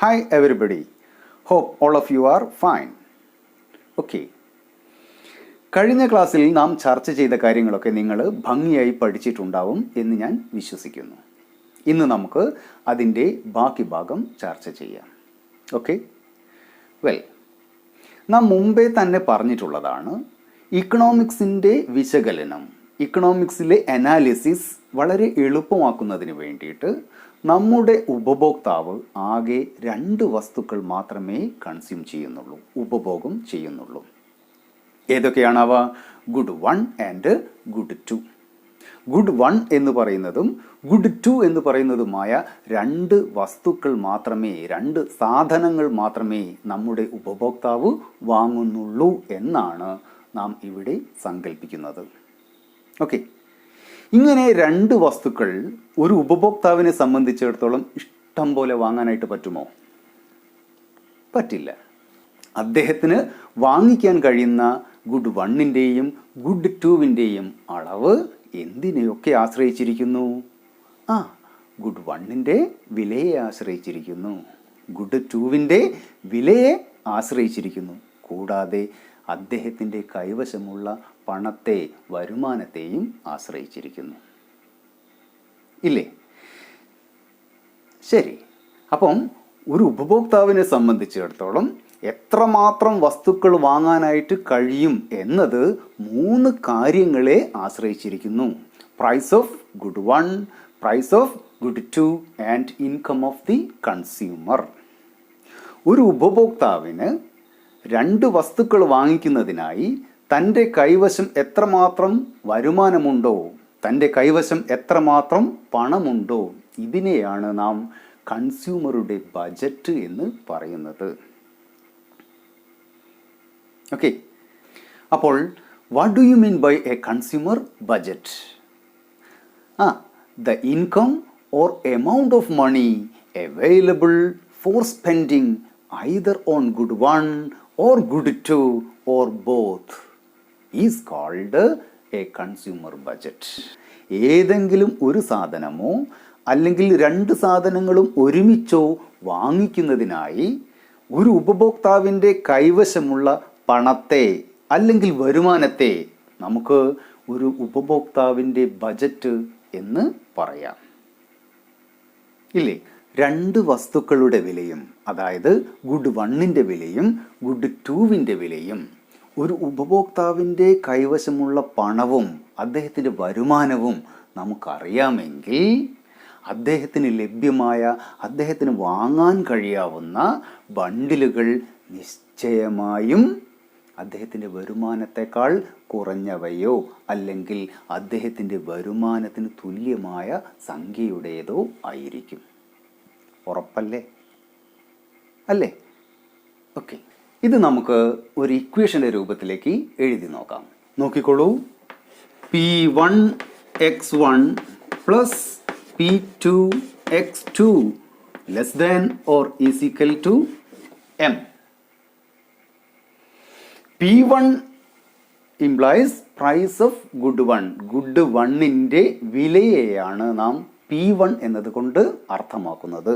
Hi everybody. Hope all of you are fine. Okay. കഴിഞ്ഞ ക്ലാസ്സിൽ നാം ചർച്ച ചെയ്ത കാര്യങ്ങളൊക്കെ നിങ്ങൾ ഭംഗിയായി പഠിച്ചിട്ടുണ്ടാവും എന്ന് ഞാൻ വിശ്വസിക്കുന്നു. ഇന്ന് നമുക്ക് അതിൻ്റെ ബാക്കി ഭാഗം ചർച്ച ചെയ്യാം. ഓക്കെ? വെൽ, നാം മുമ്പേ തന്നെ പറഞ്ഞിട്ടുള്ളതാണ്, ഇക്കണോമിക്സിൻ്റെ വിശകലനം, ഇക്കണോമിക്സിലെ അനാലിസിസ് വളരെ എളുപ്പമാക്കുന്നതിന് വേണ്ടിയിട്ട് നമ്മുടെ ഉപഭോക്താവ് ആകെ 2 വസ്തുക്കൾ മാത്രമേ കൺസ്യൂം ചെയ്യുന്നുള്ളൂ, ഉപഭോഗം ചെയ്യുന്നുള്ളൂ. ഏതൊക്കെയാണവ? Good 1 and good 2. ഗുഡ് 1 എന്ന് പറയുന്നതും ഗുഡ് 2 എന്ന് പറയുന്നതുമായ 2 വസ്തുക്കൾ മാത്രമേ, 2 സാധനങ്ങൾ മാത്രമേ നമ്മുടെ ഉപഭോക്താവ് വാങ്ങുന്നുള്ളൂ എന്നാണ് നാം ഇവിടെ സങ്കല്പിക്കുന്നത്. ഓക്കെ, ഇങ്ങനെ 2 വസ്തുക്കൾ ഒരു ഉപഭോക്താവിനെ സംബന്ധിച്ചിടത്തോളം ഇഷ്ടം പോലെ വാങ്ങാനായിട്ട് പറ്റുമോ? പറ്റില്ല. അദ്ദേഹത്തിന് വാങ്ങിക്കാൻ കഴിയുന്ന ഗുഡ് 1ൻ്റെയും ഗുഡ് 2വിൻ്റെയും അളവ് എന്തിനെയൊക്കെ ആശ്രയിച്ചിരിക്കുന്നു? ഗുഡ് 1ൻ്റെ വിലയെ ആശ്രയിച്ചിരിക്കുന്നു, ഗുഡ് 2വിൻ്റെ വിലയെ ആശ്രയിച്ചിരിക്കുന്നു. കൂടാതെ അദ്ദേഹത്തിൻ്റെ കൈവശമുള്ള പണത്തെ, വരുമാനത്തെയും ആശ്രയിച്ചിരിക്കുന്നു. ഇല്ലേ? ശരി. അപ്പം ഒരു ഉപഭോക്താവിനെ സംബന്ധിച്ചിടത്തോളം എത്രമാത്രം വസ്തുക്കൾ വാങ്ങാനായിട്ട് കഴിയും എന്നത് 3 കാര്യങ്ങളെ ആശ്രയിച്ചിരിക്കുന്നു. Price of good 1, price of good 2 and income of the consumer. ഒരു ഉപഭോക്താവിന് 2 വസ്തുക്കൾ വാങ്ങിക്കുന്നതിനായി തൻ്റെ കൈവശം എത്രമാത്രം വരുമാനമുണ്ടോ, തൻ്റെ കൈവശം എത്രമാത്രം പണമുണ്ടോ, ഇതിനെയാണ് നാം കൺസ്യൂമറുടെ ബജറ്റ് എന്ന് പറയുന്നത്. ഓക്കെ, അപ്പോൾ what do you mean by a consumer budget? The income or amount of money available for spending either on good 1 or good 2 or both is called a consumer budget. ഏതെങ്കിലും ഒരു സാധനമോ അല്ലെങ്കിൽ 2 സാധനങ്ങളും ഒരുമിച്ചോ വാങ്ങിക്കുന്നതിനായി ഒരു ഉപഭോക്താവിൻ്റെ കൈവശമുള്ള പണത്തെ അല്ലെങ്കിൽ വരുമാനത്തെ നമുക്ക് ഒരു ഉപഭോക്താവിൻ്റെ ബജറ്റ് എന്ന് പറയാം. ഇല്ലേ? 2 വസ്തുക്കളുടെ വിലയും, അതായത് ഗുഡ് 1ൻ്റെ വിലയും ഗുഡ് 2വിൻ്റെ വിലയും, ഒരു ഉപഭോക്താവിൻ്റെ കൈവശമുള്ള പണവും അദ്ദേഹത്തിൻ്റെ വരുമാനവും നമുക്കറിയാമെങ്കിൽ അദ്ദേഹത്തിന് ലഭ്യമായ, അദ്ദേഹത്തിന് വാങ്ങാൻ കഴിയാവുന്ന ബണ്ടിലുകൾ നിശ്ചയമായും അദ്ദേഹത്തിൻ്റെ വരുമാനത്തെക്കാൾ കുറഞ്ഞവയോ അല്ലെങ്കിൽ അദ്ദേഹത്തിൻ്റെ വരുമാനത്തിന് തുല്യമായ സംഖ്യയുടേതോ ആയിരിക്കും. ഉറപ്പല്ലേ? അല്ലേ? ഓക്കെ, ഇത് നമുക്ക് ഒരു ഇക്വേഷൻ്റെ രൂപത്തിലേക്ക് എഴുതി നോക്കാം. നോക്കിക്കോളൂ. P1x1 plus P2x2 less than or is equal to M. P1 implies price of good 1. Good 1ൻ്റെ വിലയെയാണ് നാം P1 എന്നതുകൊണ്ട് അർത്ഥമാക്കുന്നത്.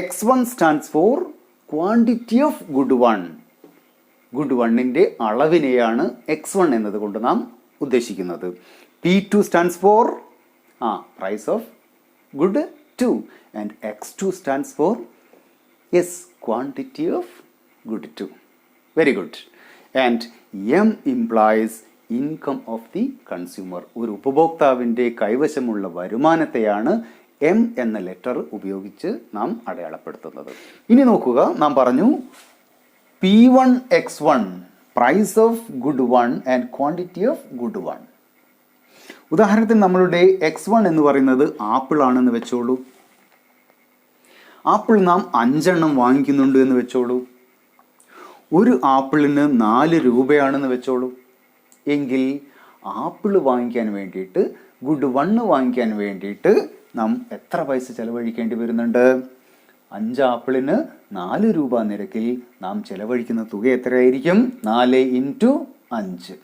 X1 stands for quantity of good 1. Good 1ൻ്റെ അളവിനെയാണ് X1 എന്നതുകൊണ്ട് നാം ഉദ്ദേശിക്കുന്നത്. P2 stands for price of good 2 and X2 stands for quantity of good 2. Very good. And M implies income of the consumer. ഒരു ഉപഭോക്താവിൻ്റെ കൈവശമുള്ള വരുമാനത്തെയാണ് M എന്ന letter ഉപയോഗിച്ച് നാം അടയാളപ്പെടുത്തുന്നത്. ഇനി നോക്കുക, നാം പറഞ്ഞു P1x1 price of good 1 and quantity of good 1. ഉദാഹരണത്തിന് നമ്മളുടെ X1 എന്ന് പറയുന്നത് ആപ്പിൾ ആണെന്ന് വെച്ചോളൂ. ആപ്പിൾ നാം 5 എണ്ണം വാങ്ങിക്കുന്നുണ്ട് എന്ന് വെച്ചോളൂ. ഒരു ആപ്പിളിന് 4 രൂപയാണെന്ന് വെച്ചോളൂ. എങ്കിൽ ആപ്പിൾ വാങ്ങിക്കാൻ വേണ്ടിയിട്ട്, ഗുഡ് 1 വാങ്ങിക്കാൻ വേണ്ടിയിട്ട് നാം എത്ര പൈസ ചെലവഴിക്കേണ്ടി വരുന്നുണ്ട്? 5 ആപ്പിളിന് 4 രൂപ നിരക്കിൽ നാം ചെലവഴിക്കുന്ന തുക എത്രയായിരിക്കും? 4 × 5.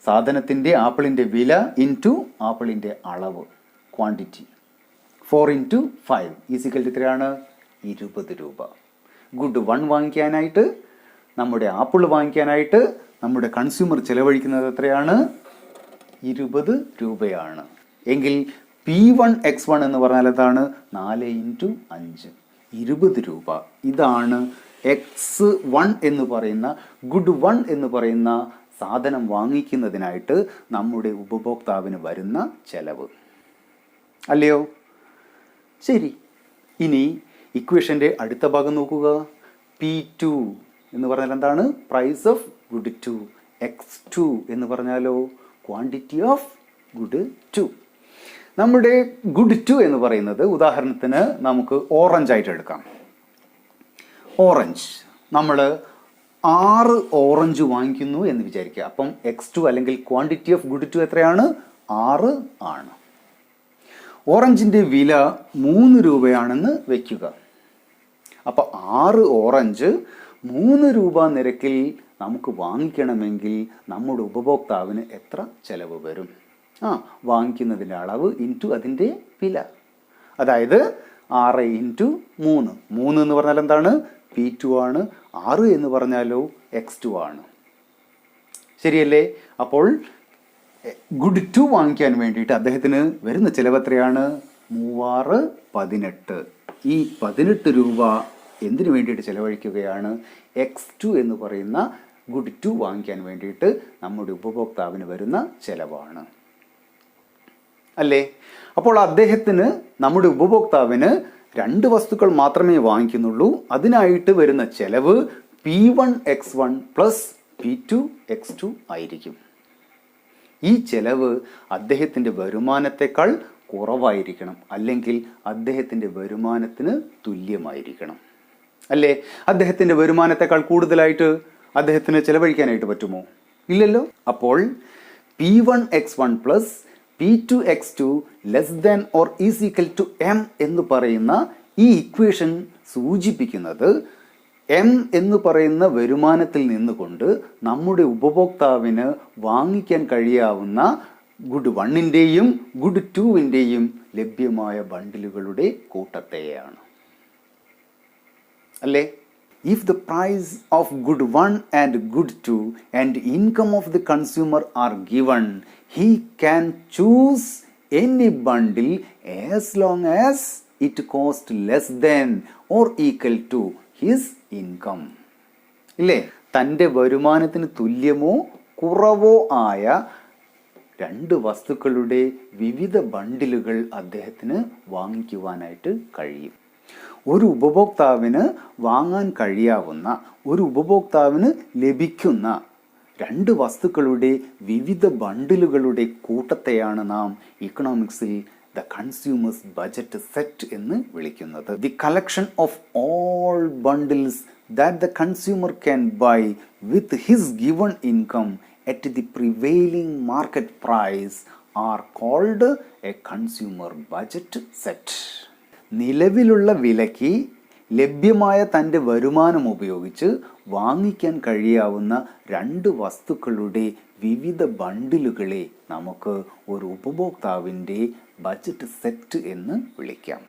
സാധനത്തിൻ്റെ, ആപ്പിളിൻ്റെ വില ഇൻറ്റു ആപ്പിളിൻ്റെ അളവ്, ക്വാണ്ടിറ്റി. 4 ഇൻറ്റു 5 ഈസിക്കൽ ടു എത്രയാണ്? 20 രൂപ. ഗുഡ് 1 വാങ്ങിക്കാനായിട്ട്, നമ്മുടെ ആപ്പിൾ വാങ്ങിക്കാനായിട്ട് നമ്മുടെ കൺസ്യൂമർ ചിലവഴിക്കുന്നത് എത്രയാണ്? 20 രൂപയാണ്. എങ്കിൽ P1X1 എന്ന് പറഞ്ഞാൽ എന്താണ്? 4 ഇൻറ്റു 5 20 രൂപ. ഇതാണ് X1 എന്ന് പറയുന്ന ഗുഡ് 1 എന്ന് പറയുന്ന സാധനം വാങ്ങിക്കുന്നതിനായിട്ട് നമ്മുടെ ഉപഭോക്താവിന് വരുന്ന ചെലവ്. അല്ലയോ? ശരി, ഇനി ഇക്വേഷൻ്റെ അടുത്ത ഭാഗം നോക്കുക. P2 എന്ന് പറഞ്ഞാൽ എന്താണ്? Price of good 2. X2 എന്ന് പറഞ്ഞാലോ? Quantity of good 2. നമ്മുടെ ഗുഡ് 2 എന്ന് പറയുന്നത് ഉദാഹരണത്തിന് നമുക്ക് ഓറഞ്ച് ആയിട്ട് എടുക്കാം. ഓറഞ്ച് നമ്മൾ 6 ഓറഞ്ച് വാങ്ങിക്കുന്നു എന്ന് വിചാരിക്കുക. അപ്പം X2 അല്ലെങ്കിൽ ക്വാണ്ടിറ്റി ഓഫ് ഗുഡ് 2 എത്രയാണ്? 6 ആണ്. ഓറഞ്ചിൻ്റെ വില 3 രൂപയാണെന്ന് വയ്ക്കുക. അപ്പോൾ 6 ഓറഞ്ച് 3 രൂപ നിരക്കിൽ നമുക്ക് വാങ്ങിക്കണമെങ്കിൽ നമ്മുടെ ഉപഭോക്താവിന് എത്ര ചെലവ് വരും? വാങ്ങിക്കുന്നതിൻ്റെ അളവ് ഇൻറ്റു അതിൻ്റെ വില. അതായത് 6 ഇൻറ്റു 3. 3 എന്ന് പറഞ്ഞാൽ എന്താണ്? P2 ആണ്. 6 എന്ന് പറഞ്ഞാലോ? X2 ആണ്. ശരിയല്ലേ? അപ്പോൾ ഗുഡ് 2 വാങ്ങിക്കാൻ വേണ്ടിയിട്ട് അദ്ദേഹത്തിന് വരുന്ന ചിലവ് എത്രയാണ്? 3 18. ഈ 18 രൂപ എന്തിനു വേണ്ടിയിട്ട് ചിലവഴിക്കുകയാണ്? X2 എന്ന് പറയുന്ന ഗുഡ് 2 വാങ്ങിക്കാൻ വേണ്ടിയിട്ട് നമ്മുടെ ഉപഭോക്താവിന് വരുന്ന ചിലവാണ്. അല്ലേ? അപ്പോൾ അദ്ദേഹത്തിന്, നമ്മുടെ ഉപഭോക്താവിന് 2 വസ്തുക്കൾ മാത്രമേ വാങ്ങിക്കുന്നുള്ളൂ. അതിനായിട്ട് വരുന്ന ചെലവ് P1X1 പ്ലസ് P2X2 ആയിരിക്കും. ഈ ചെലവ് അദ്ദേഹത്തിൻ്റെ വരുമാനത്തെക്കാൾ കുറവായിരിക്കണം, അല്ലെങ്കിൽ അദ്ദേഹത്തിൻ്റെ വരുമാനത്തിന് തുല്യമായിരിക്കണം. അല്ലേ? അദ്ദേഹത്തിൻ്റെ വരുമാനത്തെക്കാൾ കൂടുതലായിട്ട് അദ്ദേഹത്തിന് ചിലവഴിക്കാനായിട്ട് പറ്റുമോ? ഇല്ലല്ലോ. അപ്പോൾ P1X1 plus P2X2 less than or is equal to M എന്ന് പറയുന്ന ഈ ഇക്വേഷൻ സൂചിപ്പിക്കുന്നത് M എന്ന് പറയുന്ന വരുമാനത്തിൽ നിന്നുകൊണ്ട് നമ്മുടെ ഉപഭോക്താവിന് വാങ്ങിക്കാൻ കഴിയാവുന്ന ഗുഡ് 1ൻ്റെയും ഗുഡ് 2ൻ്റെയും ലഭ്യമായ ബണ്ടിലുകളുടെ കൂട്ടത്തെയാണ്. അല്ലേ? If the price of good 1 and good 2 and income of the consumer are given, he can choose any bundle as long as it costs less than or equal to his income. ഇല്ലേ? തൻ്റെ വരുമാനത്തിന് തുല്യമോ കുറവോ ആയ 2 വസ്തുക്കളുടെ വിവിധ ബണ്ടിലുകൾ അദ്ദേഹത്തിന് വാങ്ങിക്കുവാനായിട്ട് കഴിയും. ഒരു ഉപഭോക്താവിന് വാങ്ങാൻ കഴിയാവുന്ന, ഒരു ഉപഭോക്താവിന് ലഭിക്കുന്ന 2 വസ്തുക്കളുടെ വിവിധ ബണ്ടിലുകളുടെ കൂട്ടത്തെയാണ് നാം ഇക്കണോമിക്സിൽ ദ കൺസ്യൂമേഴ്സ് ബജറ്റ് സെറ്റ് എന്ന് വിളിക്കുന്നത്. The collection of all bundles that the consumer can buy with his given income at the prevailing market price are called a consumer budget set. നിലവിലുള്ള വിലയ്ക്ക് ലഭ്യമായ തൻ്റെ വരുമാനം ഉപയോഗിച്ച് വാങ്ങിക്കാൻ കഴിയാവുന്ന 2 വസ്തുക്കളുടെ വിവിധ ബണ്ടിലുകളെ നമുക്ക് ഒരു ഉപഭോക്താവിൻ്റെ ബജറ്റ് സെറ്റ് എന്ന് വിളിക്കാം.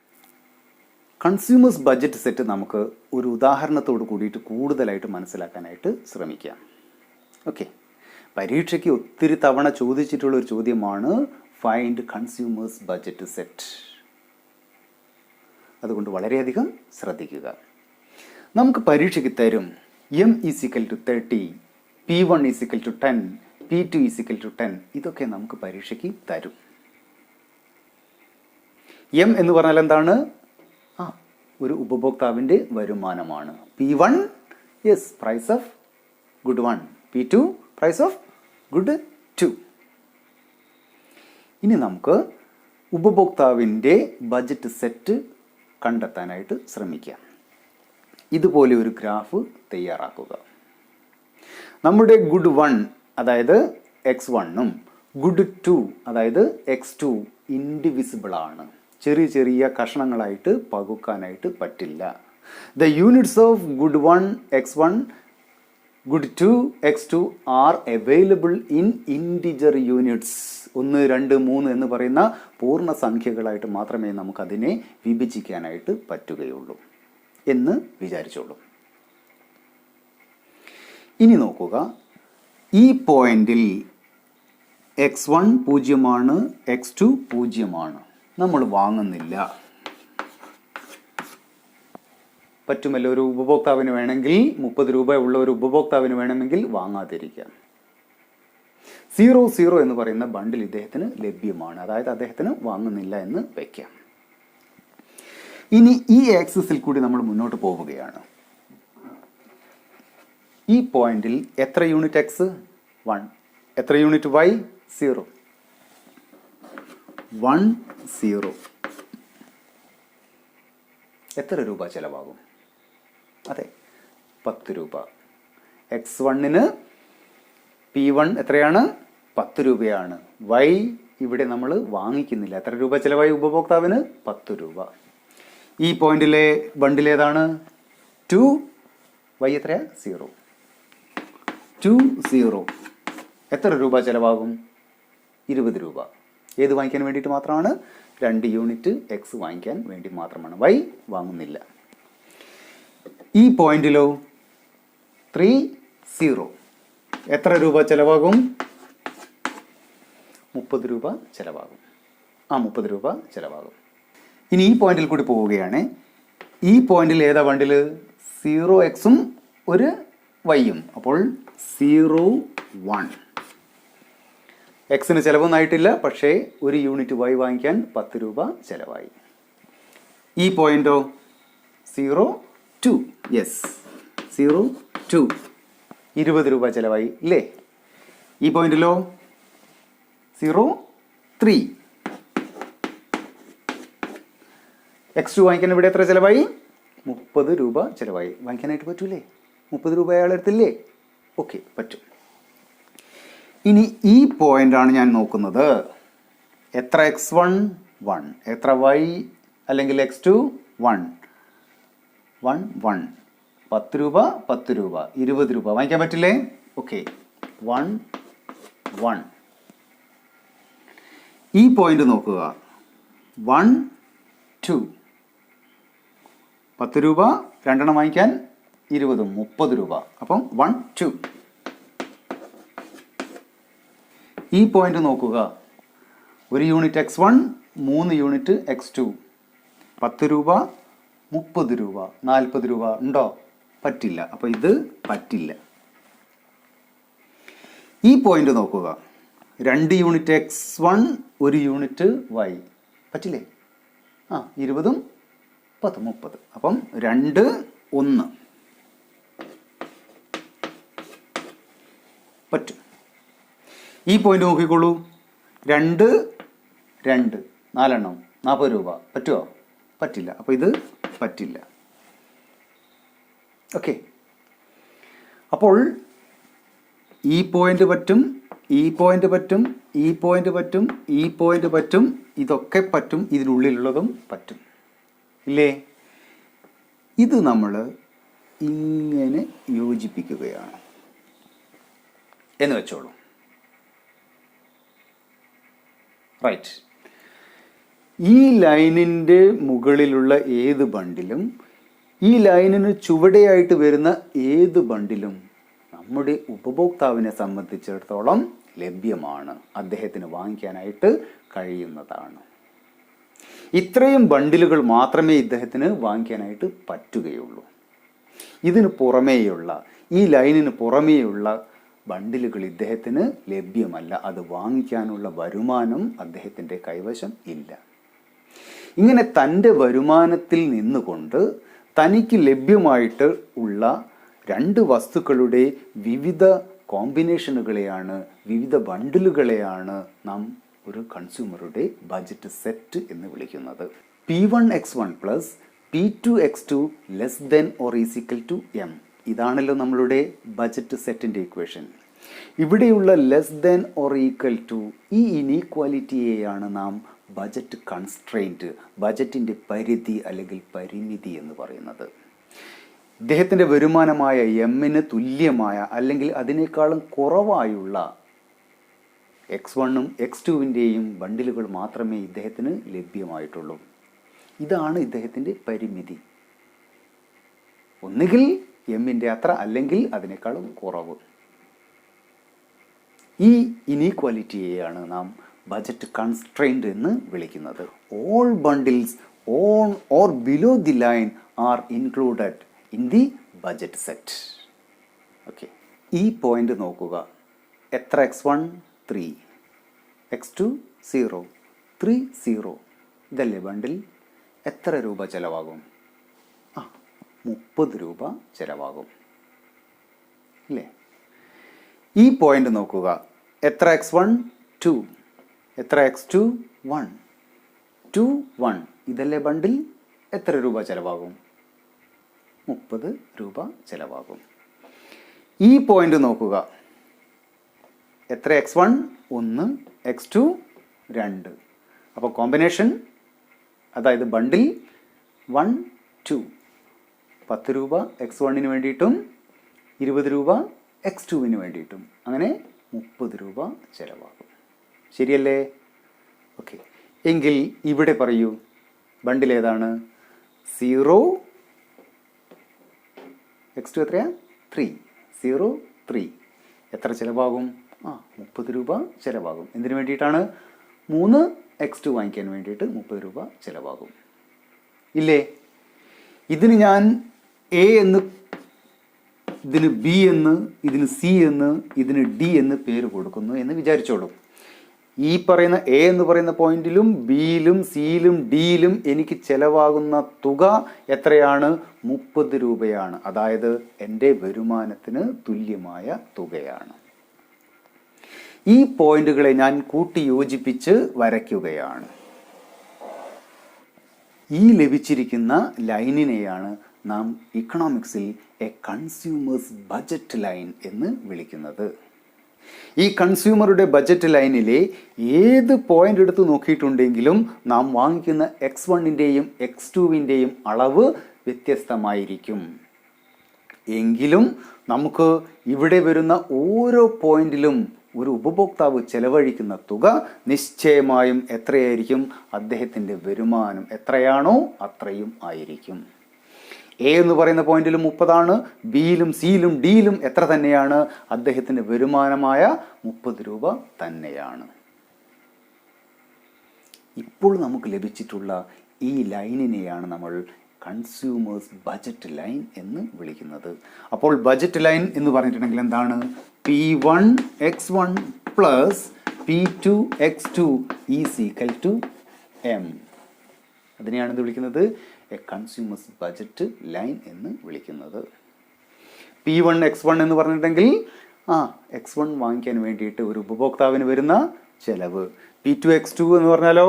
കൺസ്യൂമേഴ്സ് ബജറ്റ് സെറ്റ് നമുക്ക് ഒരു ഉദാഹരണത്തോട് കൂടിയിട്ട് കൂടുതലായിട്ട് മനസ്സിലാക്കാനായിട്ട് ശ്രമിക്കാം. ഓക്കെ, പരീക്ഷയ്ക്ക് ഒത്തിരി തവണ ചോദിച്ചിട്ടുള്ളൊരു ചോദ്യമാണ് ഫൈൻഡ് കൺസ്യൂമേഴ്സ് ബജറ്റ് സെറ്റ്. അതുകൊണ്ട് വളരെയധികം ശ്രദ്ധിക്കുക. നമുക്ക് പരീക്ഷയ്ക്ക് തരും M = 30, P1 = 10, P2 = 10. ഇതൊക്കെ നമുക്ക് പരീക്ഷയ്ക്ക് തരും. M എന്ന് പറഞ്ഞാൽ എന്താണ്? ഒരു ഉപഭോക്താവിൻ്റെ വരുമാനമാണ്. P1 price of good 1, P2 price of good 2. ഇനി നമുക്ക് ഉപഭോക്താവിൻ്റെ ബജറ്റ് സെറ്റ് കണ്ടെത്താനായിട്ട് ശ്രമിക്കാം. ഇതുപോലെ ഒരു ഗ്രാഫ് തയ്യാറാക്കുക. നമ്മുടെ ഗുഡ് 1 അതായത് X1ഉം ഗുഡ് 2 അതായത് X2 ഇൻഡിവിസിബിൾ ആണ്. ചെറിയ ചെറിയ കഷണങ്ങളായിട്ട് പകുക്കാനായിട്ട് പറ്റില്ല. The units of good 1 X1 good 2 x2 are available in integer units. 1, 2, 3 എന്ന് പറയുന്ന പൂർണ്ണസംഖ്യകളായിട്ട് മാത്രമേ നമുക്കതിനെ വിഭജിക്കാനായിട്ട് പറ്റുകയുള്ളൂ എന്ന് വിചാരിച്ചോളൂ. ഇനി നോക്കുക, ഈ പോയിന്റിൽ x1 പൂജ്യമാണ്, x2 പൂജ്യമാണ്. നമ്മൾ വാങ്ങുന്നില്ല. പറ്റുമല്ലോ, ഒരു ഉപഭോക്താവിന് വേണമെങ്കിൽ 30 രൂപ ഉള്ള ഒരു ഉപഭോക്താവിന് വേണമെങ്കിൽ വാങ്ങാതിരിക്കാം. 00 എന്ന് പറയുന്ന ബണ്ടിൽ ഇദ്ദേഹത്തിന് ലഭ്യമാണ്, അതായത് അദ്ദേഹത്തിന് വാങ്ങുന്നില്ല എന്ന് വയ്ക്കാം. ഇനി ഈ ആക്സിസിൽ കൂടി നമ്മൾ മുന്നോട്ട് പോവുകയാണ്. ഈ പോയിന്റിൽ എത്ര യൂണിറ്റ് എക്സ്? 1. എത്ര യൂണിറ്റ് വൈ? 0. 1 0. എത്ര രൂപ ചെലവാകും? അതെ, 10 രൂപ. x1ന് P1 എത്രയാണ്? 10 രൂപയാണ്. വൈ ഇവിടെ നമ്മൾ വാങ്ങിക്കുന്നില്ല. എത്ര രൂപ ചെലവായി ഉപഭോക്താവിന്? 10 രൂപ. ഈ പോയിന്റിലെ ബണ്ടിൽ ഏതാണ്? 2. വൈ എത്രയാ? 0. 2 0. എത്ര രൂപ ചെലവാകും? 20 രൂപ. ഏത് വാങ്ങിക്കാൻ വേണ്ടിയിട്ട് മാത്രമാണ്? 2 യൂണിറ്റ് എക്സ് വാങ്ങിക്കാൻ വേണ്ടി മാത്രമാണ്. വൈ വാങ്ങുന്നില്ല. ഈ പോയിന്റിലോ 3 0. എത്ര രൂപ ചെലവാകും? 30 രൂപ ചെലവാകും. 30 രൂപ ചെലവാകും. ഇനി ഈ പോയിന്റിൽ കൂടി പോവുകയാണ്. ഈ പോയിന്റിൽ ഏതാ ബണ്ടിൽ? 0x ഒരു വൈയും. അപ്പോൾ 0 1. എക്സിന് ചിലവൊന്നായിട്ടില്ല, പക്ഷേ ഒരു യൂണിറ്റ് വൈ വാങ്ങിക്കാൻ 10 രൂപ ചിലവായി. ഈ പോയിന്റോ 0 2. യെസ്, 0 2. 20 രൂപ ചിലവായി ഇല്ലേ? ഈ പോയിന്റിലോ 0 3. x2 വാങ്ങിക്കാൻ ഇവിടെ എത്ര ചിലവായി? 30 രൂപ ചിലവായി. വാങ്ങിക്കാനായിട്ട് പറ്റൂലേ? 30 രൂപ അയാൾ എടുത്തില്ലേ? ഓക്കെ, പറ്റും. ഇനി ഈ പോയിന്റാണ് ഞാൻ നോക്കുന്നത്. എത്ര x1? 1. എത്ര y അല്ലെങ്കിൽ x2? 1 1 1. 10 രൂപ 10 രൂപ 20 രൂപ വാങ്ങിക്കാൻ പറ്റില്ലേ? ഓക്കെ, 1 1. ഈ പോയിന്റ് നോക്കുക. 1 2. 10 രൂപ, 2 വാങ്ങിക്കാൻ 20 30 രൂപ. അപ്പം 1 2. ഈ പോയിന്റ് നോക്കുക. ഒരു യൂണിറ്റ് x1, 3 യൂണിറ്റ് x2. 10 രൂപ 30 രൂപ 40 രൂപ ഉണ്ടോ? പറ്റില്ല. അപ്പോൾ ഇത് പറ്റില്ല. ഈ പോയിന്റ് നോക്കുക. 2 യൂണിറ്റ് x1, 1 യൂണിറ്റ് y. പറ്റില്ലേ? 20 10 30. അപ്പം 2 1 പറ്റും. ഈ പോയിന്റ് നോക്കിക്കോളൂ. 2 2 4 40 രൂപ. പറ്റുമോ? പറ്റില്ല. അപ്പോൾ ഇത് പറ്റില്ല. ഓക്കെ, അപ്പോൾ ഈ പോയിന്റ് പറ്റും, ഈ പോയിന്റ് പറ്റും, ഈ പോയിന്റ് പറ്റും, ഈ പോയിന്റ് പറ്റും, ഇതൊക്കെ പറ്റും, ഇതിനുള്ളിലുള്ളതും പറ്റും ഇല്ലേ? ഇത് നമ്മൾ ഇങ്ങനെ യോജിപ്പിക്കുകയാണ് എന്ന് വെച്ചോളൂ. റൈറ്റ്. ഈ ലൈനിൻ്റെ മുകളിലുള്ള ഏത് ബണ്ടിലും ഈ ലൈനിന് ചുവടെയായിട്ട് വരുന്ന ഏത് ബണ്ടിലും നമ്മുടെ ഉപഭോക്താവിനെ സംബന്ധിച്ചിടത്തോളം ലഭ്യമാണ്, അദ്ദേഹത്തിന് വാങ്ങിക്കാനായിട്ട് കഴിയുന്നതാണ്. ഇത്രയും ബണ്ടിലുകൾ മാത്രമേ ഇദ്ദേഹത്തിന് വാങ്ങിക്കാനായിട്ട് പറ്റുകയുള്ളൂ. ഇതിന് പുറമേയുള്ള, ഈ ലൈനിന് പുറമേയുള്ള ബണ്ടിലുകൾ ഇദ്ദേഹത്തിന് ലഭ്യമല്ല. അത് വാങ്ങിക്കാനുള്ള വരുമാനം അദ്ദേഹത്തിൻ്റെ കൈവശം ഇല്ല. ഇങ്ങനെ തൻ്റെ വരുമാനത്തിൽ നിന്നുകൊണ്ട് തനിക്ക് ലഭ്യമായിട്ട് ഉള്ള 2 വസ്തുക്കളുടെ വിവിധ കോമ്പിനേഷനുകളെയാണ്, വിവിധ ബണ്ടിലുകളെയാണ് നാം ഒരു കൺസ്യൂമറുടെ ബജറ്റ് സെറ്റ് എന്ന് വിളിക്കുന്നത്. P1x1 plus P2x2 less than or is equal to M. ഇതാണല്ലോ നമ്മളുടെ ബജറ്റ് സെറ്റിൻ്റെ ഇക്വേഷൻ. ഇവിടെയുള്ള less than or equal to ഈ ഇനീക്വാലിറ്റിയെയാണ് നാം ബജറ്റ് കൺസ്ട്രെയിൻറ്റ്, ബജറ്റിൻ്റെ പരിധി അല്ലെങ്കിൽ പരിമിതി എന്ന് പറയുന്നത്. ഇദ്ദേഹത്തിൻ്റെ വരുമാനമായ എമ്മിന് തുല്യമായ അല്ലെങ്കിൽ അതിനേക്കാളും കുറവായുള്ള X1 X2 ബണ്ടിലുകൾ മാത്രമേ ഇദ്ദേഹത്തിന് ലഭ്യമായിട്ടുള്ളൂ. ഇതാണ് ഇദ്ദേഹത്തിൻ്റെ പരിമിതി. ഒന്നുകിൽ എമ്മിൻ്റെ അത്ര അല്ലെങ്കിൽ അതിനേക്കാളും കുറവ്. ഈ ഇനീക്വാലിറ്റിയെയാണ് നാം ബജറ്റ് കൺസ്ട്രെയിൻറ്റ് എന്ന് വിളിക്കുന്നത്. All bundles on or below the line are included in the budget set. Okay, ഈ പോയിന്റ് നോക്കുക. എത്ര X1 3, X2 0, 3 0. ഇതല്ലേ ബണ്ടിൽ? എത്ര രൂപ ചിലവാകും? 30 രൂപ ചിലവാകും അല്ലേ? ഈ പോയിന്റ് നോക്കുക. എത്ര X1 2, എത്ര X2 1, 2 1. ഇതല്ലേ ബണ്ടിൽ? എത്ര രൂപ ചിലവാകും? 30 രൂപ ചിലവാകും. ഈ പോയിന്റ് നോക്കുക. എത്ര X1 1, X2 2. അപ്പോൾ കോമ്പിനേഷൻ, അതായത് ബണ്ടിൽ 1 2. 10 രൂപ X1 വേണ്ടിയിട്ടും 20 രൂപ X2 വേണ്ടിയിട്ടും, അങ്ങനെ 30 രൂപ ചിലവാകും. ശരിയല്ലേ? ഓക്കെ, എങ്കിൽ ഇവിടെ പറയൂ, ബണ്ടിൽ ഏതാണ്? 0 X2 എത്രയാ? 3. 0 3. എത്ര ചിലവാകും? 30 രൂപ ചിലവാകും. എന്തിനു വേണ്ടിയിട്ടാണ്? 3 X2 വാങ്ങിക്കാൻ വേണ്ടിയിട്ട് 30 രൂപ ചിലവാകും. ഇല്ലേ? ഇതിന് ഞാൻ എ എന്ന്, ഇതിന് ബി എന്ന്, ഇതിന് സി എന്ന്, ഇതിന് ഡി എന്ന് പേര് കൊടുക്കുന്നു എന്ന് വിചാരിച്ചോളൂ. ഈ പറയുന്ന എ എന്ന് പറയുന്ന പോയിന്റിലും ബിയിലും സിയിലും ഡിയിലും എനിക്ക് ചിലവാകുന്ന തുക എത്രയാണ്? 30 രൂപയാണ്. അതായത് എൻ്റെ വരുമാനത്തിന് തുല്യമായ തുകയാണ്. ഈ പോയിന്റുകളെ ഞാൻ കൂട്ടി യോജിപ്പിച്ച് വരയ്ക്കുകയാണ്. ഈ ലഭിച്ചിരിക്കുന്ന ലൈനിനെയാണ് നാം ഇക്കണോമിക്സിൽ എ കൺസ്യൂമേഴ്സ് ബജറ്റ് ലൈൻ എന്ന് വിളിക്കുന്നത്. ഈ കൺസ്യൂമറുടെ ബജറ്റ് ലൈനിലെ ഏത് പോയിന്റ് എടുത്ത് നോക്കിയിട്ടുണ്ടെങ്കിലും നാം വാങ്ങിക്കുന്ന X1 X2 അളവ് വ്യത്യസ്തമായിരിക്കും. എങ്കിലും നമുക്ക് ഇവിടെ വരുന്ന ഓരോ പോയിന്റിലും ഒരു ഉപഭോക്താവ് ചെലവഴിക്കുന്ന തുക നിശ്ചയമായും എത്രയായിരിക്കും? അദ്ദേഹത്തിൻ്റെ വരുമാനം എത്രയാണോ അത്രയും ആയിരിക്കും. എ എന്ന് പറയുന്ന പോയിന്റിലും 30, ബിയിലും സിയിലും ഡിയിലും എത്ര തന്നെയാണ്? അദ്ദേഹത്തിൻ്റെ വരുമാനമായ 30 രൂപ തന്നെയാണ്. ഇപ്പോൾ നമുക്ക് ലഭിച്ചിട്ടുള്ള ഈ ലൈനിനെയാണ് നമ്മൾ കൺസ്യൂമേഴ്സ് ബജറ്റ് ലൈൻ എന്ന് വിളിക്കുന്നത്. അപ്പോൾ ബജറ്റ് ലൈൻ എന്ന് പറഞ്ഞിട്ടുണ്ടെങ്കിൽ എന്താണ്? P1 X1 plus P2 X2 is equal to M. അതിനെയാണ് ഇത് വിളിക്കുന്നത് എ കൺസ്യൂമേഴ്സ് ബജറ്റ് ലൈൻ എന്ന് വിളിക്കുന്നത്. P1 X1 എന്ന് പറഞ്ഞിട്ടുണ്ടെങ്കിൽ X1 വാങ്ങിക്കാൻ വേണ്ടിയിട്ട് ഒരു ഉപഭോക്താവിന് വരുന്ന ചെലവ്. P2 X2 എന്ന് പറഞ്ഞാലോ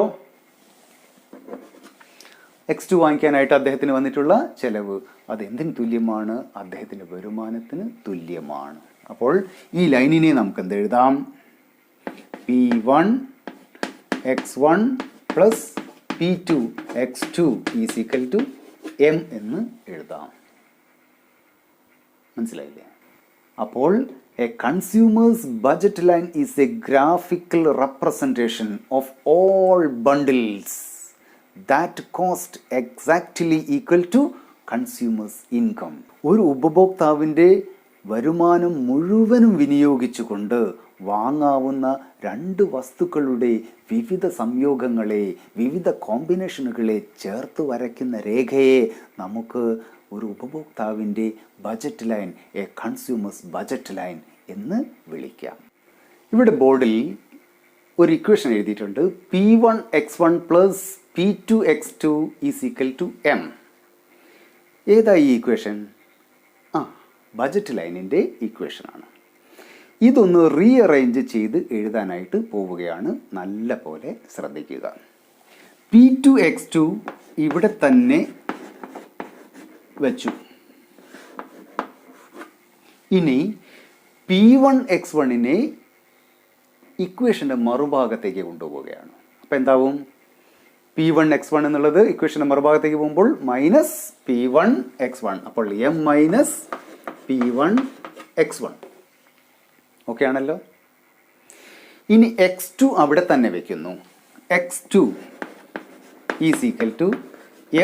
X2 വാങ്ങിക്കാനായിട്ട് അദ്ദേഹത്തിന് വന്നിട്ടുള്ള ചെലവ്. അതെന്തിന് തുല്യമാണ്? അദ്ദേഹത്തിൻ്റെ വരുമാനത്തിന് തുല്യമാണ്. അപ്പോൾ ഈ ലൈനിനെ നമുക്ക് എന്തെഴുതാം? P1 X1 plus P2 X2 is equal to M എന്ന് എഴുതാം. മനസ്സിലായില്ലേ? അപ്പോൾ a consumer's budget line is a graphical representation of all bundles that cost exactly equal to consumer's income. ഒരു ഉപഭോക്താവിൻ്റെ വരുമാനം മുഴുവനും വിനിയോഗിച്ചുകൊണ്ട് വാങ്ങാവുന്ന 2 വസ്തുക്കളുടെ വിവിധ സംയോഗങ്ങളെ, വിവിധ കോമ്പിനേഷനുകളെ ചേർത്ത് വരയ്ക്കുന്ന രേഖയെ നമുക്ക് ഒരു ഉപഭോക്താവിൻ്റെ budget line, a consumer's budget line എന്ന് വിളിക്കാം. ഇവിടെ ബോർഡിൽ ഒരു ഇക്വേഷൻ എഴുതിയിട്ടുണ്ട്. P1 X1 plus P2 X2 is equal to M. ഏതായി ഈ ഇക്വേഷൻ? ബജറ്റ് ലൈനിൻ്റെ ഇക്വേഷനാണ്. ഇതൊന്ന് റീഅറേഞ്ച് ചെയ്ത് എഴുതാനായിട്ട് പോവുകയാണ്. നല്ല പോലെ ശ്രദ്ധിക്കുക. P2 X2 ഇവിടെ തന്നെ വെച്ചു. ഇനി P1 X1 ഇക്വേഷൻ്റെ മറുഭാഗത്തേക്ക് കൊണ്ടുപോവുകയാണ്. അപ്പം എന്താവും? P1x1 എന്നുള്ളത് ഇക്വേഷൻ്റെ മറുഭാഗത്തേക്ക് പോകുമ്പോൾ മൈനസ് P1x1. അപ്പോൾ m മൈനസ് P1x1. ഓക്കെ ആണല്ലോ. ഇനി x2 അവിടെ തന്നെ വെക്കുന്നു. x2 is equal to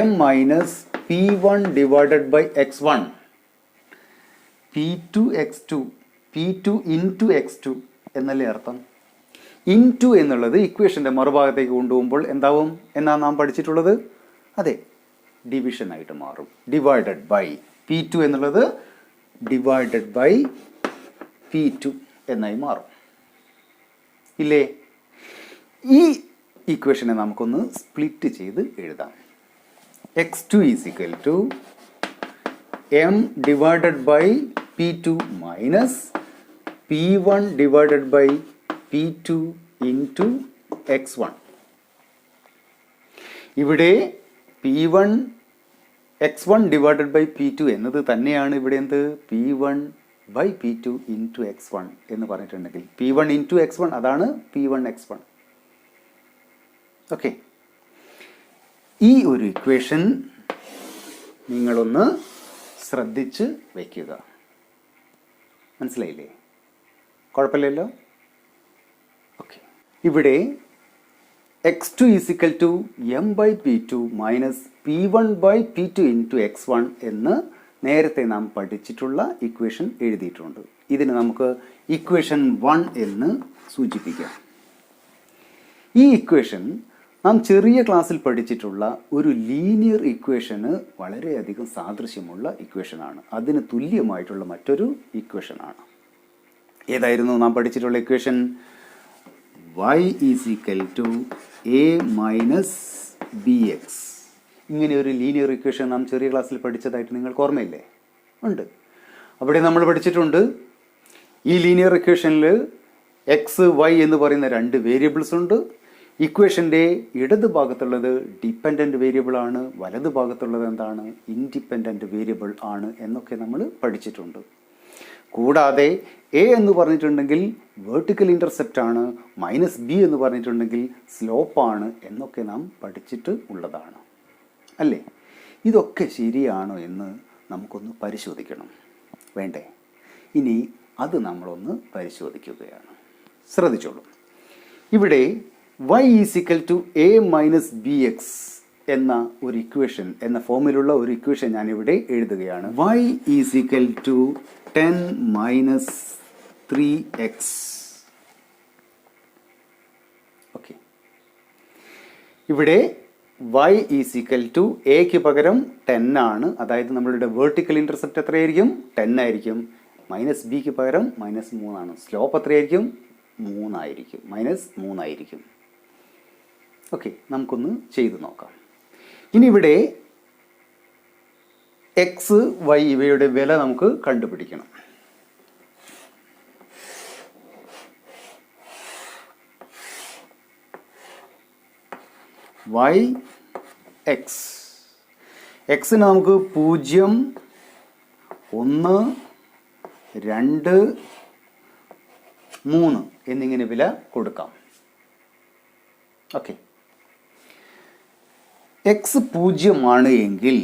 m minus P1 divided by x1. P2 x2, P2 into x2 എന്നല്ലേ അർത്ഥം. ഇൻറ്റു എന്നുള്ളത് ഇക്വേഷൻ്റെ മറുഭാഗത്തേക്ക് കൊണ്ടുപോകുമ്പോൾ എന്താവും എന്നാണ് നാം പഠിച്ചിട്ടുള്ളത്? അതെ, ഡിവിഷൻ ആയിട്ട് മാറും. ഡിവൈഡഡ് ബൈ P2 എന്നുള്ളത് ഡിവൈഡഡ് ബൈ P2 എന്നായി മാറും. ഇല്ലേ? ഈ ഇക്വേഷനെ നമുക്കൊന്ന് സ്പ്ലിറ്റ് ചെയ്ത് എഴുതാം. x2 is equal to m divided by P2 minus P1 divided by P2 into x1. ഇവിടെ P1 x1 divided by P2 എന്നത് തന്നെയാണ് ഇവിടെ എന്ത് P1 by P2 into x1 എന്ന് പറഞ്ഞിട്ടുണ്ടെങ്കിൽ P1 ഇൻറ്റു x1 അതാണ് P1x1. ഓക്കെ, ഈ ഒരു ഇക്വേഷൻ നിങ്ങളൊന്ന് ശ്രദ്ധിച്ച് വയ്ക്കുക. മനസ്സിലായില്ലേ? കുഴപ്പമില്ലല്ലോ. ഓക്കെ, ഇവിടെ x2 is equal to m by P2 minus P1 by P2 into x1 എന്ന് നേരത്തെ നാം പഠിച്ചിട്ടുള്ള ഇക്വേഷൻ എഴുതിയിട്ടുണ്ട്. ഇതിന് നമുക്ക് ഇക്വേഷൻ 1 എന്ന് സൂചിപ്പിക്കാം. ഈ ഇക്വേഷൻ നാം ചെറിയ ക്ലാസ്സിൽ പഠിച്ചിട്ടുള്ള ഒരു ലീനിയർ ഇക്വേഷന് വളരെയധികം സാദൃശ്യമുള്ള ഇക്വേഷനാണ്. അതിന് തുല്യമായിട്ടുള്ള മറ്റൊരു ഇക്വേഷനാണ്. ഏതായിരുന്നു നാം പഠിച്ചിട്ടുള്ള equation? y is equal to a minus bx. ഇങ്ങനെ ഒരു ലീനിയർ ഇക്വേഷൻ നാം ചെറിയ ക്ലാസ്സിൽ പഠിച്ചതായിട്ട് നിങ്ങൾക്ക് ഓർമ്മയില്ലേ? ഉണ്ട്. അവിടെ നമ്മൾ പഠിച്ചിട്ടുണ്ട് ഈ ലീനിയർ ഇക്വേഷനിൽ എക്സ് വൈ എന്ന് പറയുന്ന രണ്ട് വേരിയബിൾസ് ഉണ്ട്. ഇക്വേഷൻ്റെ ഇടത് ഭാഗത്തുള്ളത് ഡിപ്പെൻഡൻറ്റ് വേരിയബിൾ ആണ്, വലത് ഭാഗത്തുള്ളത് എന്താണ്? ഇൻഡിപെൻഡൻറ്റ് വേരിയബിൾ ആണ് എന്നൊക്കെ നമ്മൾ പഠിച്ചിട്ടുണ്ട്. കൂടാതെ എ എന്ന് പറഞ്ഞിട്ടുണ്ടെങ്കിൽ വേർട്ടിക്കൽ ഇൻ്റർസെപ്റ്റ് ആണ്, മൈനസ് ബി എന്ന് പറഞ്ഞിട്ടുണ്ടെങ്കിൽ സ്ലോപ്പാണ് എന്നൊക്കെ നാം പഠിച്ചിട്ട് ഉള്ളതാണ് അല്ലേ? ഇതൊക്കെ ശരിയാണോ എന്ന് നമുക്കൊന്ന് പരിശോധിക്കണം വേണ്ടേ? ഇനി അത് നമ്മളൊന്ന് പരിശോധിക്കുകയാണ്. ശ്രദ്ധിച്ചോളൂ. ഇവിടെ y is equal to a minus B X എന്ന ഒരു ഇക്വേഷൻ, എന്ന ഫോമിലുള്ള ഒരു ഇക്വേഷൻ ഞാനിവിടെ എഴുതുകയാണ്. y is equal to 10 minus 3x. Okay, ഇവിടെ y ഈസ് ഈക്വൽ ടു എക്ക് പകരം 10 ആണ്. അതായത് നമ്മളുടെ വേർട്ടിക്കൽ ഇൻ്റർസെപ്റ്റ് എത്രയായിരിക്കും? 10 ആയിരിക്കും. മൈനസ് ബിക്ക് പകരം മൈനസ് 3 ആണ്. സ്ലോപ്പ് എത്രയായിരിക്കും? 3 ആയിരിക്കും, മൈനസ് 3 ആയിരിക്കും. ഓക്കെ, നമുക്കൊന്ന് ചെയ്തു നോക്കാം. ഇനി ഇവിടെ എക്സ് വൈ ഇവയുടെ വില നമുക്ക് കണ്ടുപിടിക്കണം. വൈ എക്സ്, എക്സിന് നമുക്ക് 0, 1, 2, 3 എന്നിങ്ങനെ വില കൊടുക്കാം. ഓക്കെ, എക്സ് 0 ആണ് എങ്കിൽ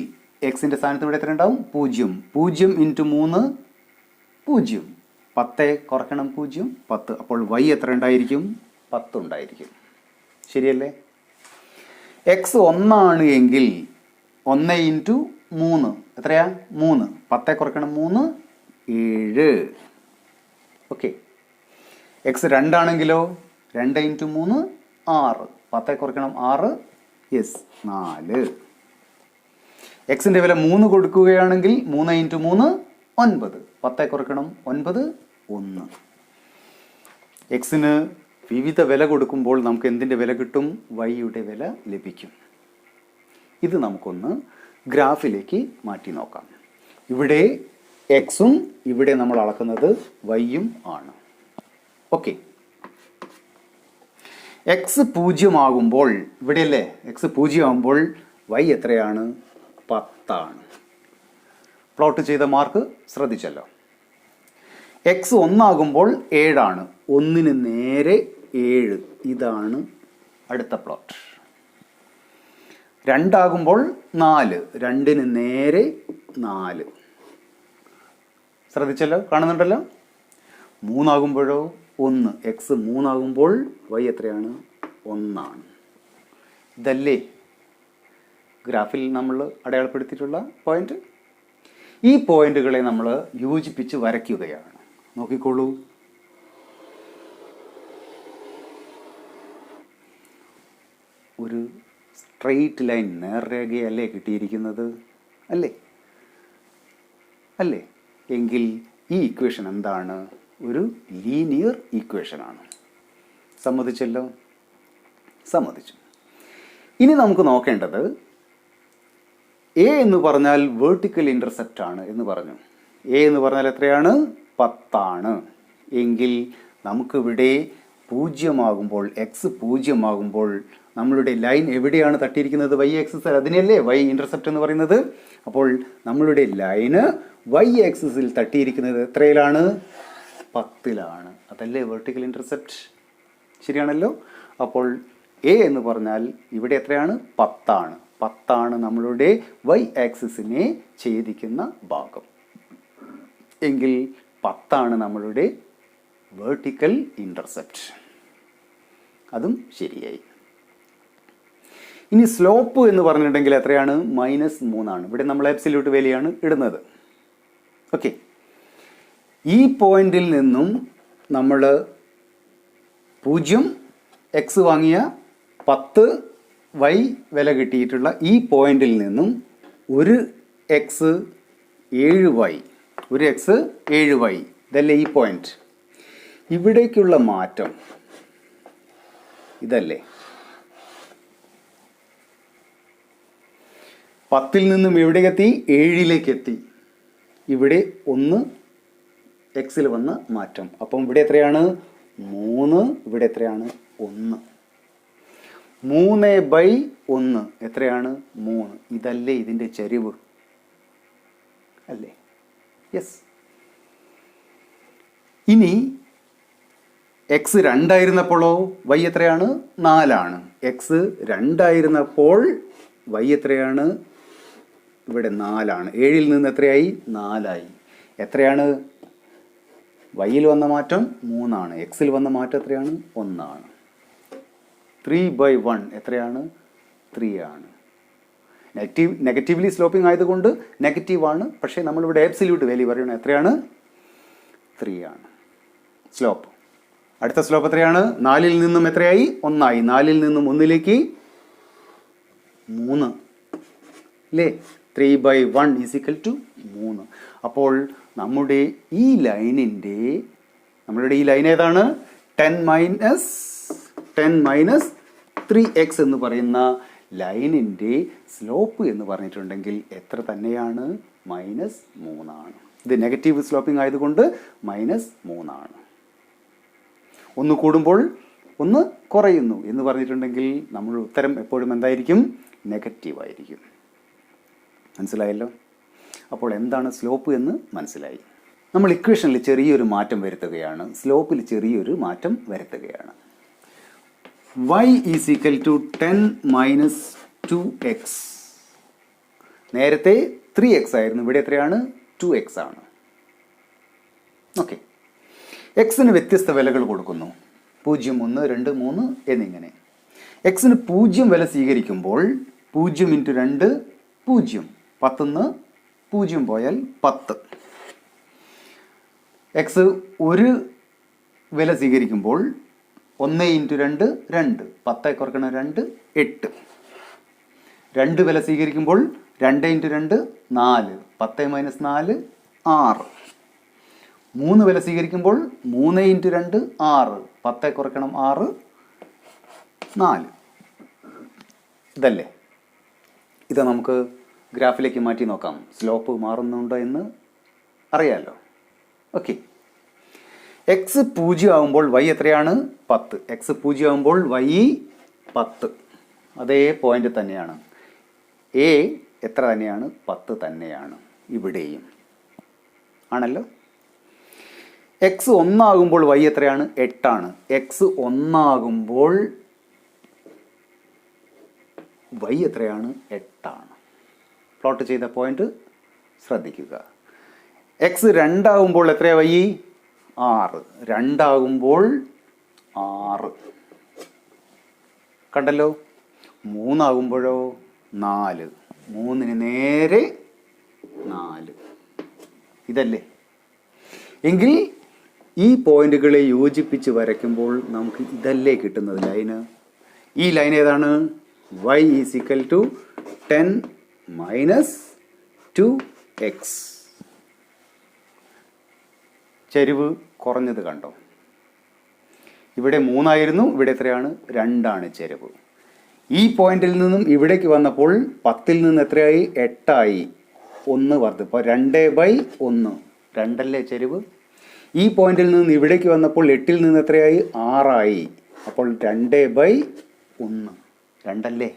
എക്സിൻ്റെ സ്ഥാനത്ത് ഇവിടെ എത്ര ഉണ്ടാവും? 0. 0 ഇൻറ്റു 3 0. 10 കുറയ്ക്കണം 0, 10. അപ്പോൾ y എത്ര ഉണ്ടായിരിക്കും? 10 ഉണ്ടായിരിക്കും. ശരിയല്ലേ? എക്സ് 1 ആണ് എങ്കിൽ 1 ഇൻറ്റു 3 എത്രയാ? 3. 10 കുറയ്ക്കണം 3 7. ഓക്കെ, എക്സ് 2 ആണെങ്കിലോ 2 ഇൻറ്റു 3 6. 10 കുറയ്ക്കണം 6 യെസ് 4. എക്സിൻ്റെ വില 3 കൊടുക്കുകയാണെങ്കിൽ 3 ഇൻറ്റു 3 9. 10 കുറയ്ക്കണം 9 1. എക്സിന് വിവിധ വില കൊടുക്കുമ്പോൾ നമുക്ക് എന്തിൻ്റെ വില കിട്ടും? വൈയുടെ വില ലഭിക്കും. ഇത് നമുക്കൊന്ന് ഗ്രാഫിലേക്ക് മാറ്റി നോക്കാം. ഇവിടെ എക്സും ഇവിടെ നമ്മൾ അളക്കുന്നത് വൈയും ആണ്. ഓക്കെ, എക്സ് 0 ആകുമ്പോൾ ഇവിടെയല്ലേ എക്സ് 0 ആകുമ്പോൾ വൈ എത്രയാണ്? 10 ആണ്. പ്ലോട്ട് ചെയ്ത മാർക്ക് ശ്രദ്ധിച്ചല്ലോ. എക്സ് 1 ആകുമ്പോൾ 7 ആണ്. 1ന് നേരെ 7. ഇതാണ് അടുത്ത പ്ലോട്ട്. രണ്ടാകുമ്പോൾ 4, 2 നേരെ 4. ശ്രദ്ധിച്ചല്ലോ, കാണുന്നുണ്ടല്ലോ. 3 ആകുമ്പോഴോ 1. എക്സ് 3 ആകുമ്പോൾ വൈ എത്രയാണ്? 1 ആണ്. ഇതല്ലേ ഗ്രാഫിൽ നമ്മൾ അടയാളപ്പെടുത്തിയിട്ടുള്ള പോയിന്റ്. ഈ പോയിന്റുകളെ നമ്മൾ യോജിപ്പിച്ച് വരയ്ക്കുകയാണ്. നോക്കിക്കോളൂ. ഒരു സ്ട്രെയിറ്റ് ലൈൻ, നേർരേഖയല്ലേ കിട്ടിയിരിക്കുന്നത്? അല്ലേ? അല്ലേ? എങ്കിൽ ഈ ഇക്വേഷൻ എന്താണ്? ഒരു ലീനിയർ ഇക്വേഷനാണ്. സമ്മതിച്ചല്ലോ? സമ്മതിച്ചു. ഇനി നമുക്ക് നോക്കേണ്ടത് എ എന്ന് പറഞ്ഞാൽ വേർട്ടിക്കൽ ഇൻ്റർസെപ്റ്റ് ആണ് എന്ന് പറഞ്ഞു. എ എന്ന് പറഞ്ഞാൽ എത്രയാണ്? 10 ആണ്. എങ്കിൽ നമുക്കിവിടെ 0 ആകുമ്പോൾ, എക്സ് 0 ആകുമ്പോൾ നമ്മളുടെ ലൈൻ എവിടെയാണ് തട്ടിയിരിക്കുന്നത്? വൈ ആക്സിസിൽ. അതിനല്ലേ വൈ ഇൻ്റർസെപ്റ്റ് എന്ന് പറയുന്നത്. അപ്പോൾ നമ്മളുടെ ലൈന് വൈ ആക്സിസിൽ തട്ടിയിരിക്കുന്നത് എത്രയിലാണ്? 10ലാണ്. അതല്ലേ വേർട്ടിക്കൽ ഇൻ്റർസെപ്റ്റ്. ശരിയാണല്ലോ. അപ്പോൾ എ എന്ന് പറഞ്ഞാൽ ഇവിടെ എത്രയാണ്? 10 ആണ്. 10 ആണ് നമ്മളുടെ വൈ ആക്സിസിനെ ഛേദിക്കുന്ന ഭാഗം. എങ്കിൽ 10 ആണ് നമ്മളുടെ വേർട്ടിക്കൽ ഇൻ്റർസെപ്റ്റ്. അതും ശരിയായി. ഇനി സ്ലോപ്പ് എന്ന് പറഞ്ഞിട്ടുണ്ടെങ്കിൽ എത്രയാണ്? -3 ആണ്. ഇവിടെ നമ്മൾ ആബ്സല്യൂട്ട് വാല്യൂയാണ് ഇടുന്നത്. ഓക്കെ. ഈ പോയിന്റിൽ നിന്നും നമ്മൾ 0 എക്സ് വാങ്ങിയ 10 വൈ വില കിട്ടിയിട്ടുള്ള ഈ പോയിന്റിൽ നിന്നും ഒരു എക്സ് 7 വൈ, ഒരു എക്സ് 7 വൈ, ഇതല്ലേ ഈ പോയിന്റ്. ഇവിടേക്കുള്ള മാറ്റം ഇതല്ലേ. 10ൽ നിന്നും എവിടേക്കെത്തി? 7ലേക്ക് എത്തി. ഇവിടെ 1 എക്സിൽ വന്ന മാറ്റം. അപ്പം ഇവിടെ എത്രയാണ്? 3. ഇവിടെ എത്രയാണ്? 1. 3/1 എത്രയാണ്? 3. ഇതല്ലേ ഇതിൻ്റെ ചരിവ്? അല്ലേ? യെസ്. ഇനി എക്സ് 2 ആയിരുന്നപ്പോഴോ വൈ എത്രയാണ്? 4 ആണ്. എക്സ് 2 ആയിരുന്നപ്പോൾ വൈ എത്രയാണ്? ഇവിടെ 4 ആണ്. 7ൽ നിന്ന് എത്രയായി? 4 ആയി. എത്രയാണ്? വൈയിൽ വന്ന മാറ്റം 3 ആണ്. എക്സിൽ വന്ന മാറ്റം എത്രയാണ്? 1 ആണ്. 3/1 എത്രയാണ്? 3 ആണ്. നെഗറ്റീവ്ലി സ്ലോപ്പിംഗ് ആയതുകൊണ്ട് നെഗറ്റീവാണ്. പക്ഷേ നമ്മളിവിടെ ആബ്സല്യൂട്ട് വാല്യൂ പറയണം. എത്രയാണ്? 3 ആണ് സ്ലോപ്പ്. അടുത്ത സ്ലോപ്പ് എത്രയാണ്? 4ൽ നിന്നും എത്രയായി? 1 ആയി. 4ൽ നിന്നും 1ലേക്ക് 3 അല്ലേ? 3/1 = 3. അപ്പോൾ നമ്മുടെ ഈ ലൈനിൻ്റെ, നമ്മളുടെ ഈ ലൈൻ ഏതാണ്? 10 - 3x എന്ന് പറയുന്ന ലൈനിൻ്റെ സ്ലോപ്പ് എന്ന് പറഞ്ഞിട്ടുണ്ടെങ്കിൽ എത്ര തന്നെയാണ്? -3 ആണ്. ഇത് നെഗറ്റീവ് സ്ലോപ്പിംഗ് ആയതുകൊണ്ട് -3 ആണ്. 1 കൂടുമ്പോൾ 1 കുറയുന്നു എന്ന് പറഞ്ഞിട്ടുണ്ടെങ്കിൽ നമ്മുടെ ഉത്തരം എപ്പോഴും എന്തായിരിക്കും? നെഗറ്റീവ് ആയിരിക്കും. മനസ്സിലായല്ലോ? അപ്പോൾ എന്താണ് സ്ലോപ്പ് എന്ന് മനസ്സിലായി. നമ്മൾ ഇക്വേഷനിൽ ചെറിയൊരു മാറ്റം വരുത്തുകയാണ്. സ്ലോപ്പിൽ ചെറിയൊരു മാറ്റം വരുത്തുകയാണ്. y = 10 - 2x. നേരത്തെ 3x ആയിരുന്നു. ഇവിടെ എത്രയാണ്? 2x ആണ്. ഓക്കെ. എക്സിന് വ്യത്യസ്ത വിലകൾ കൊടുക്കുന്നു. 0, 1, 2, 3 എന്നിങ്ങനെ. എക്സിന് 0 വില സ്വീകരിക്കുമ്പോൾ 0 × 2 0. 10ന്ന് 0 പോയാൽ 10. എക്സ് 1 വില സ്വീകരിക്കുമ്പോൾ 1 × 2 2. 10 കുറക്കണം 2 8. 2 വില സ്വീകരിക്കുമ്പോൾ 2 × 2 4. 10 - 4 6. 3 വില സ്വീകരിക്കുമ്പോൾ 3 × 2 6. 10 കുറക്കണം 6 4. ഇതല്ലേ? ഇത് നമുക്ക് ഗ്രാഫിലേക്ക് മാറ്റി നോക്കാം. സ്ലോപ്പ് മാറുന്നുണ്ടോ എന്ന് അറിയാമല്ലോ. ഓക്കെ. എക്സ് 0 ആകുമ്പോൾ വൈ എത്രയാണ്? 10. എക്സ് 0 ആകുമ്പോൾ വൈ 10. അതേ പോയിന്റ് തന്നെയാണ്. എ എത്ര തന്നെയാണ്? 10 തന്നെയാണ്. ഇവിടെയും ആണല്ലോ. എക്സ് 1 ആകുമ്പോൾ വൈ എത്രയാണ്? 8 ആണ്. എക്സ് 1 ആകുമ്പോൾ y എത്രയാണ്? 8ആണ്. പ്ലോട്ട് ചെയ്ത പോയിന്റ് ശ്രദ്ധിക്കുക. എക്സ് 2 ആകുമ്പോൾ എത്രയാണ് y? 6. 2 ആകുമ്പോൾ 6 കണ്ടല്ലോ. 3 ആകുമ്പോഴോ 4. 3 നേരെ 4. ഇതല്ലേ? എങ്കിൽ ഈ പോയിന്റുകളെ യോജിപ്പിച്ച് വരയ്ക്കുമ്പോൾ നമുക്ക് ഇതല്ലേ കിട്ടുന്നത് ലൈന്. ഈ ലൈൻ ഏതാണ്? y is equal to 10 minus 2x. ചരിവ് കുറഞ്ഞത് കണ്ടോ? ഇവിടെ 3 ആയിരുന്നു, ഇവിടെ എത്രയാണ്? 2 ആണ് ചരിവ്. ഈ പോയിന്റിൽ നിന്നും ഇവിടേക്ക് വന്നപ്പോൾ 10ൽ നിന്ന് എത്രയായി? 8ആയി. 1 വർദ്ധിച്ചു. അപ്പോൾ 2/1. 2 ചരിവ്. ഈ പോയിന്റിൽ നിന്ന് ഇവിടേക്ക് വന്നപ്പോൾ 8ൽ നിന്ന് എത്രയായി? 6ആയി. അപ്പോൾ 2/1. 2.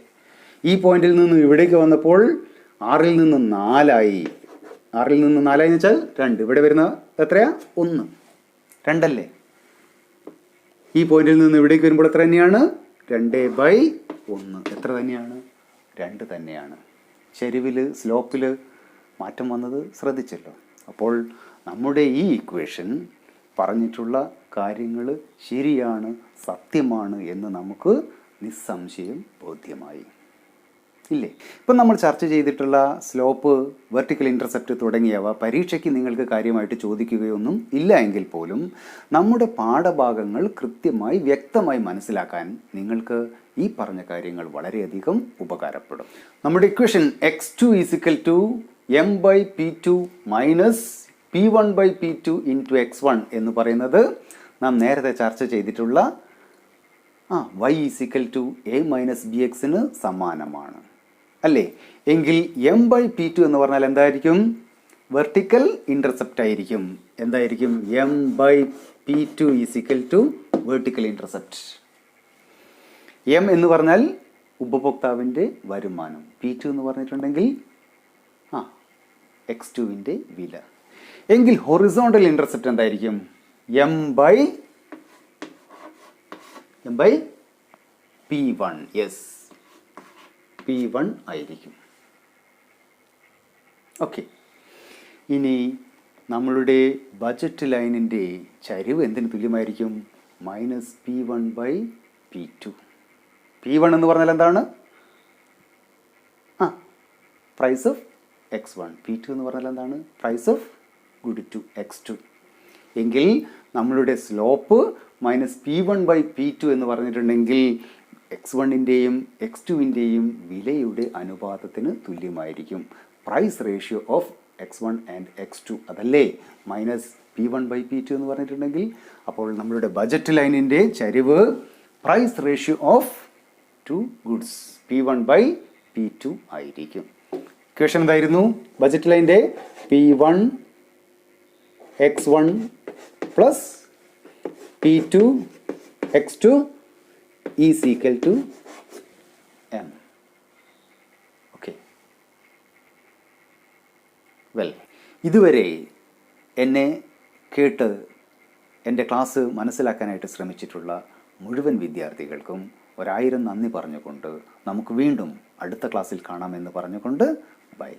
ഈ പോയിന്റിൽ നിന്ന് ഇവിടേക്ക് വന്നപ്പോൾ 6ൽ നിന്ന് 4ആയി. 6ൽ നിന്ന് 4ആയി എന്ന് വെച്ചാൽ 2. ഇവിടെ വരുന്ന എത്രയാ? 1. 2. ഈ പോയിന്റിൽ നിന്ന് ഇവിടേക്ക് വരുമ്പോൾ എത്ര തന്നെയാണ്? 2/1. എത്ര തന്നെയാണ്? 2 തന്നെയാണ്. ചെരിവിൽ, സ്ലോപ്പിൽ മാറ്റം വന്നത് ശ്രദ്ധിച്ചല്ലോ. അപ്പോൾ നമ്മുടെ ഈ ഇക്വേഷൻ പറഞ്ഞിട്ടുള്ള കാര്യങ്ങൾ ശരിയാണ്, സത്യമാണ് എന്ന് നമുക്ക് നിസ്സംശയം ബോധ്യമായി. ഇല്ലേ? ഇപ്പം നമ്മൾ ചർച്ച ചെയ്തിട്ടുള്ള സ്ലോപ്പ്, വെർട്ടിക്കൽ ഇൻ്റർസെപ്റ്റ് തുടങ്ങിയവ പരീക്ഷയ്ക്ക് നിങ്ങൾക്ക് കാര്യമായിട്ട് ചോദിക്കുകയൊന്നും ഇല്ല എങ്കിൽ പോലും നമ്മുടെ പാഠഭാഗങ്ങൾ കൃത്യമായി വ്യക്തമായി മനസ്സിലാക്കാൻ നിങ്ങൾക്ക് ഈ പറഞ്ഞ കാര്യങ്ങൾ വളരെയധികം ഉപകാരപ്പെടും. നമ്മുടെ equation x2 = m/p2 minus p1/p2 into x1 എന്ന് പറയുന്നത് നാം നേരത്തെ ചർച്ച ചെയ്തിട്ടുള്ള y = a - bx സമാനമാണ് അല്ലേ? എങ്കിൽ m/p2 എന്ന് പറഞ്ഞാൽ എന്തായിരിക്കും? വെർട്ടിക്കൽ ഇൻ്റർസെപ്റ്റ് ആയിരിക്കും. എന്തായിരിക്കും? m/p2 = vertical intercept. m എന്ന് പറഞ്ഞാൽ ഉപഭോക്താവിൻ്റെ വരുമാനം, p2 എന്ന് പറഞ്ഞിട്ടുണ്ടെങ്കിൽ x2-ൻ്റെ വില. എങ്കിൽ ഹൊറിസോണ്ടൽ ഇൻ്റർസെപ്റ്റ് എന്തായിരിക്കും? m/p1. യെസ്, p1 ആയിരിക്കും. ഓക്കെ. ഇനി നമ്മളുടെ ബജറ്റ് ലൈനിൻ്റെ ചരിവ് എന്തിന് തുല്യമായിരിക്കും? -p1/p2. p1 എന്ന് പറഞ്ഞാൽ എന്താണ്? Price of x1. p2 എന്ന് പറഞ്ഞാൽ എന്താണ്? Price of good two x2. എങ്കിൽ നമ്മളുടെ സ്ലോപ്പ് -p1/p2 എന്ന് പറഞ്ഞിട്ടുണ്ടെങ്കിൽ x1-ൻ്റെയും x2-ൻ്റെയും വിലയുടെ അനുപാതത്തിന് തുല്യമായിരിക്കും. Price ratio of x1 and x2 അതല്ലേ -p1/p2 എന്ന് പറഞ്ഞിട്ടുണ്ടെങ്കിൽ. അപ്പോൾ നമ്മളുടെ ബജറ്റ് ലൈനിൻ്റെ ചരിവ് price ratio of 2 goods p1/p2 ആയിരിക്കും. ഇക്വേഷൻ എന്തായിരുന്നു? ബജറ്റ് ലൈൻ്റെ p1 x1 plus p2 x2 is equal to m. Okay. Well, ഇതുവരെ എന്നെ കേട്ട് എൻ്റെ ക്ലാസ് മനസ്സിലാക്കാനായിട്ട് ശ്രമിച്ചിട്ടുള്ള മുഴുവൻ വിദ്യാർത്ഥികൾക്കും 1000 നന്ദി പറഞ്ഞുകൊണ്ട് നമുക്ക് വീണ്ടും അടുത്ത ക്ലാസ്സിൽ കാണാമെന്ന് പറഞ്ഞുകൊണ്ട് ബൈ.